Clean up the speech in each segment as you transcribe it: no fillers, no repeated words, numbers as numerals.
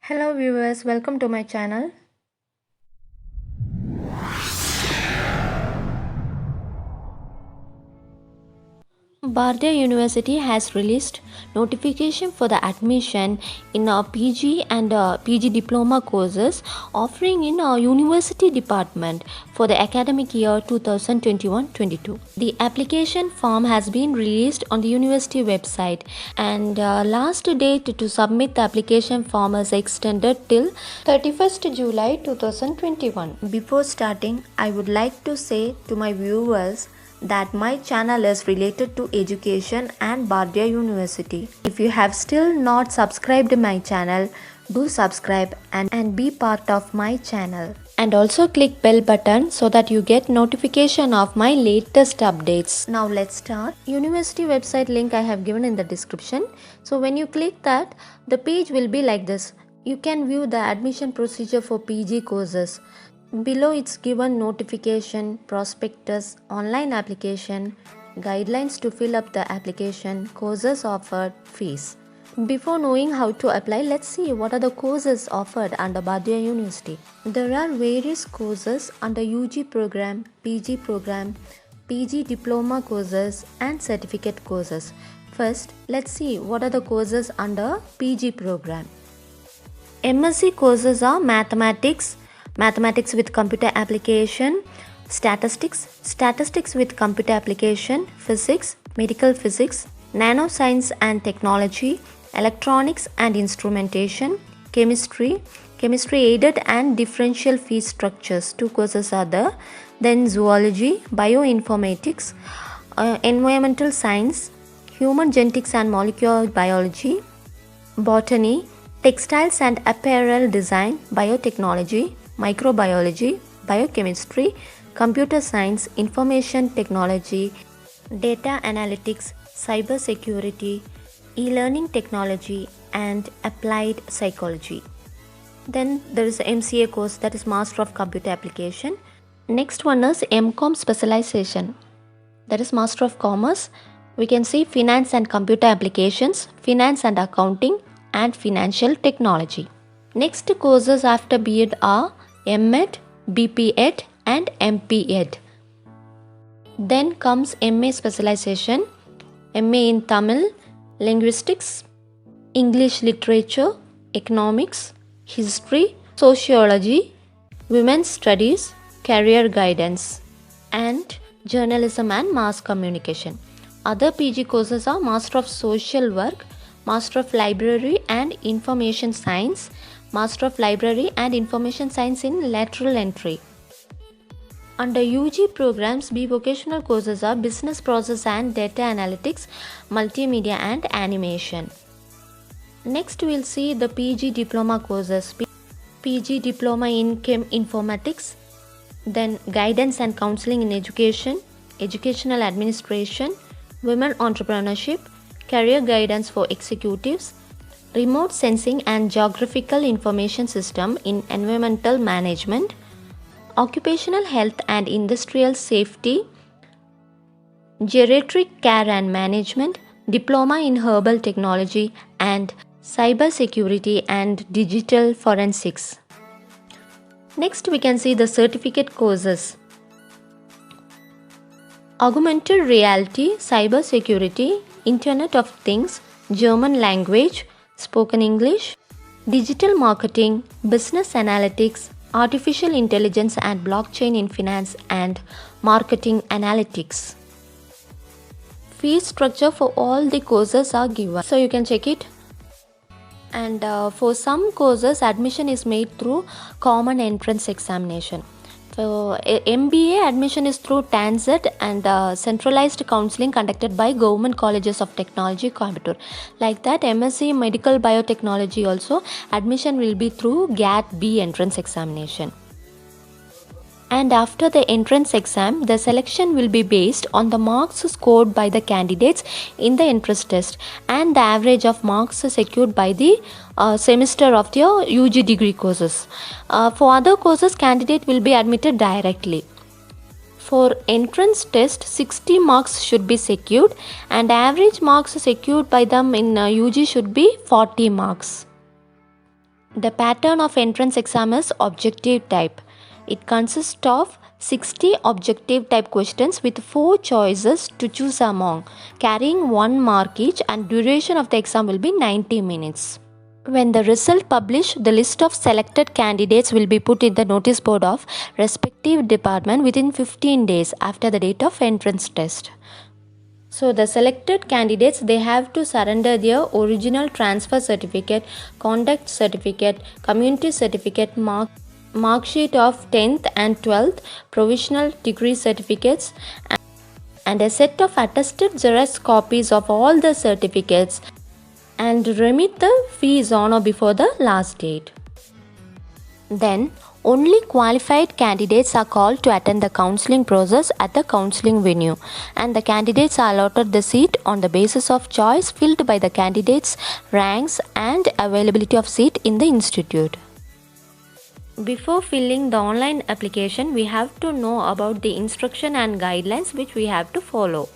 Hello viewers, welcome to my channel. Bardia University has released notification for the admission in PG and PG diploma courses offering in a university department for the academic year 2021-22. The application form has been released on the university website and last date to submit the application form is extended till 31st July 2021. Before starting, I would like to say to my viewers that my channel is related to education and Bardia University. If you have still not subscribed my channel, do subscribe and be part of my channel. And also click bell button so that you get notification of my latest updates. Now let's start. University website link I have given in the description. So when you click that, the page will be like this. You can view the admission procedure for PG courses. Below it's given notification, prospectus, online application, guidelines to fill up the application, courses offered, fees. Before knowing how to apply, let's see what are the courses offered under Bardia University. There are various courses under UG program, PG diploma courses and certificate courses. First, let's see what are the courses under PG program. MSc courses are mathematics with computer application, statistics with computer application, physics, medical physics, nanoscience and technology, electronics and instrumentation, chemistry aided and differential fee structures. Two courses are there. Then zoology, bioinformatics, environmental science, human genetics and molecular biology, botany, textiles and apparel design, biotechnology, microbiology, biochemistry, computer science, information technology, data analytics, cybersecurity, e-learning technology and applied psychology. Then there is MCA course, that is Master of Computer Application. Next one is MCOM specialization, that is Master of Commerce. We can see finance and computer applications, finance and accounting and financial technology. Next courses after B.Ed are M.Ed, B.P.Ed and M.P.Ed. Then comes MA specialization, MA in Tamil, linguistics, English literature, economics, history, sociology, women's studies, career guidance and journalism and mass communication. Other PG courses are Master of Social Work, Master of Library and Information Science, Master of Library and Information Science in Lateral Entry. Under UG programs, B vocational courses are Business Process and Data Analytics, Multimedia and Animation. Next we'll see the PG diploma courses. PG diploma in Chem Informatics, then Guidance and Counseling in Education, Educational Administration, Women Entrepreneurship, Career Guidance for Executives, Remote Sensing and Geographical Information System in Environmental Management, Occupational Health and Industrial Safety, Geriatric Care and Management, Diploma in Herbal Technology and Cybersecurity and Digital Forensics. Next we can see the certificate courses. Augmented Reality, Cybersecurity, Internet of Things, German Language, Spoken English, Digital Marketing, Business Analytics, Artificial Intelligence and Blockchain in Finance and Marketing Analytics. Fee structure for all the courses are given, so you can check it. And for some courses, admission is made through common entrance examination. So MBA admission is through TANZET and centralized counseling conducted by Government Colleges of Technology, Coimbatore. Like that, MSc Medical Biotechnology also admission will be through GAT-B entrance examination. And after the entrance exam, the selection will be based on the marks scored by the candidates in the entrance test and the average of marks secured by the semester of their UG degree courses. For other courses, candidate will be admitted directly. For entrance test, 60 marks should be secured and average marks secured by them in UG should be 40 marks. The pattern of entrance exam is objective type. It consists of 60 objective type questions with 4 choices to choose among, carrying 1 mark each, and duration of the exam will be 90 minutes. When the result published, the list of selected candidates will be put in the notice board of respective department within 15 days after the date of entrance test. So the selected candidates, they have to surrender their original transfer certificate, conduct certificate, community certificate, mark sheet of 10th and 12th, provisional degree certificates, and a set of attested Xerox copies of all the certificates, and remit the fees on or before the last date. Then only qualified candidates are called to attend the counseling process at the counseling venue, and the candidates are allotted the seat on the basis of choice filled by the candidates' ranks and availability of seat in the institute. Before filling the online application, we have to know about the instruction and guidelines which we have to follow.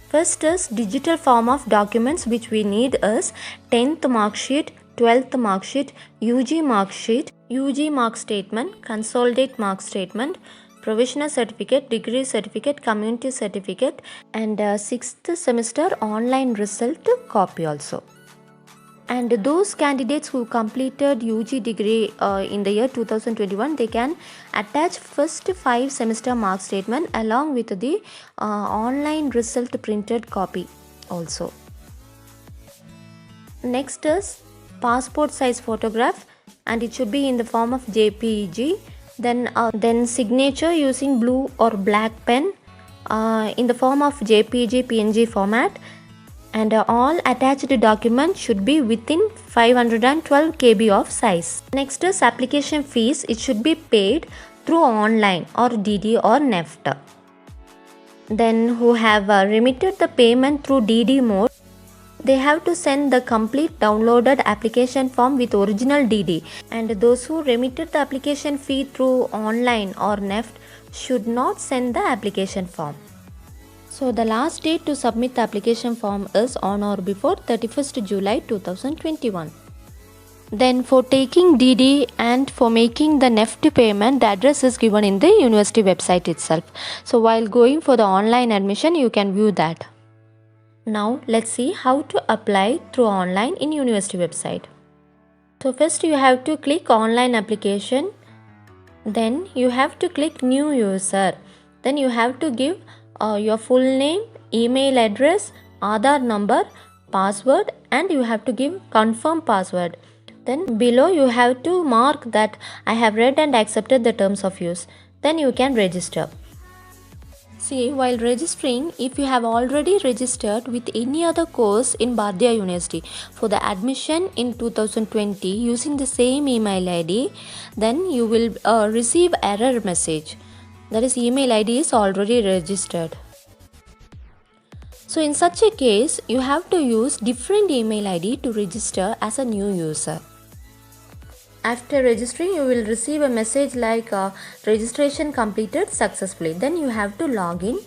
First is digital form of documents which we need is 10th mark sheet, 12th mark sheet, UG mark sheet, UG mark statement, consolidate mark statement, provisional certificate, degree certificate, community certificate, and 6th semester online result copy also. And those candidates who completed UG degree in the year 2021, they can attach first 5 semester mark statement along with the online result printed copy also. Next is passport size photograph, and it should be in the form of JPEG. Then signature using blue or black pen in the form of JPEG PNG format, and all attached documents should be within 512 KB of size. Next is application fees. It should be paid through online or DD or NEFT. Then who have remitted the payment through DD mode, they have to send the complete downloaded application form with original DD, and those who remitted the application fee through online or NEFT should not send the application form. So the last date to submit the application form is on or before 31st July 2021. Then for taking DD and for making the NEFT payment, the address is given in the university website itself. So while going for the online admission, you can view that. Now let's see how to apply through online in university website. So first you have to click online application. Then you have to click new user. Then you have to give your full name, email address, Aadhaar number, password, and you have to give confirm password. Then below you have to mark that I have read and accepted the terms of use. Then you can register. See, while registering, if you have already registered with any other course in Bharatiya University for the admission in 2020 using the same email ID, then you will receive error message. That is, email ID is already registered. So in such a case, you have to use different email ID to register as a new user. After registering, you will receive a message like registration completed successfully. Then you have to log in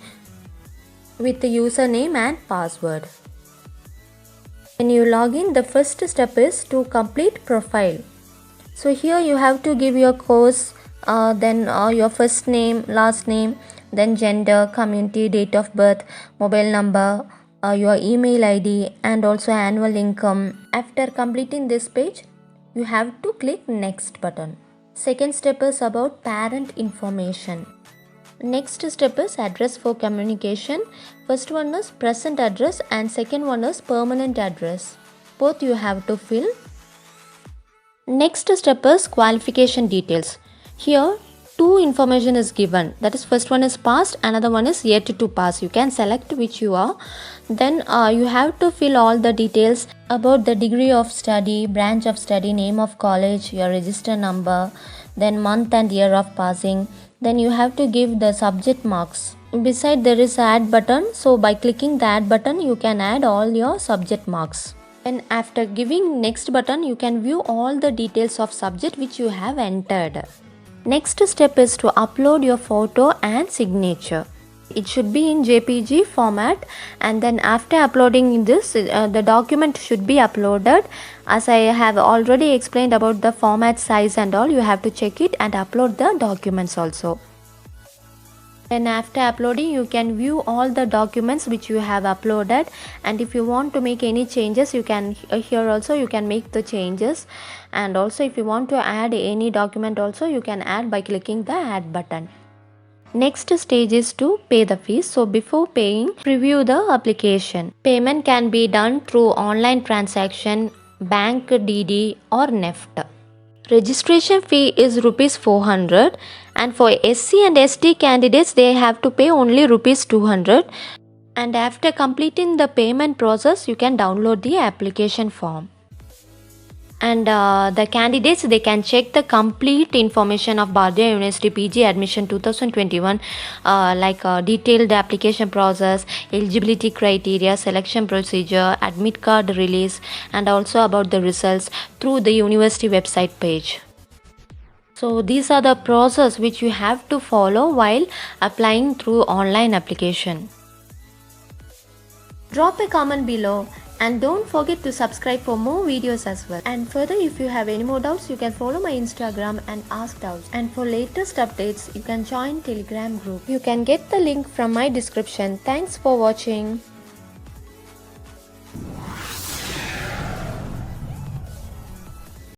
with the username and password. When you log in, the first step is to complete profile. So here you have to give your course, then your first name, last name, then gender, community, date of birth, mobile number, your email ID, and also annual income. After completing this page, you have to click next button. Second step is about parent information. Next step is address for communication. First one is present address and second one is permanent address. Both you have to fill. Next step is qualification details. Here two information is given, that is first one is passed, another one is yet to pass. You can select which you are. Then you have to fill all the details about the degree of study, branch of study, name of college, your register number, then month and year of passing. Then you have to give the subject marks. Beside there is add button, so by clicking the add button you can add all your subject marks. And after giving next button, you can view all the details of subject which you have entered. Next step is to upload your photo and signature. it should be in JPG format, and then after uploading this the document should be uploaded. As I have already explained about the format size and all, you have to check it and upload the documents also. Then after uploading, you can view all the documents which you have uploaded, and if you want to make any changes, you can here also you can make the changes. And also if you want to add any document also, you can add by clicking the add button. Next stage is to pay the fees. So before paying, preview the application. Payment can be done through online transaction, bank DD or NEFT. Registration fee is rupees 400, and for SC and ST candidates they have to pay only rupees 200, and after completing the payment process you can download the application form. And the candidates, they can check the complete information of Bardea University PG admission 2021 like detailed application process, eligibility criteria, selection procedure, admit card release, and also about the results through the university website page. So these are the process which you have to follow while applying through online application. Drop a comment below. And don't forget to subscribe for more videos as well. And further, if you have any more doubts, you can follow my Instagram and ask doubts. And for latest updates, you can join Telegram group. You can get the link from my description. Thanks for watching.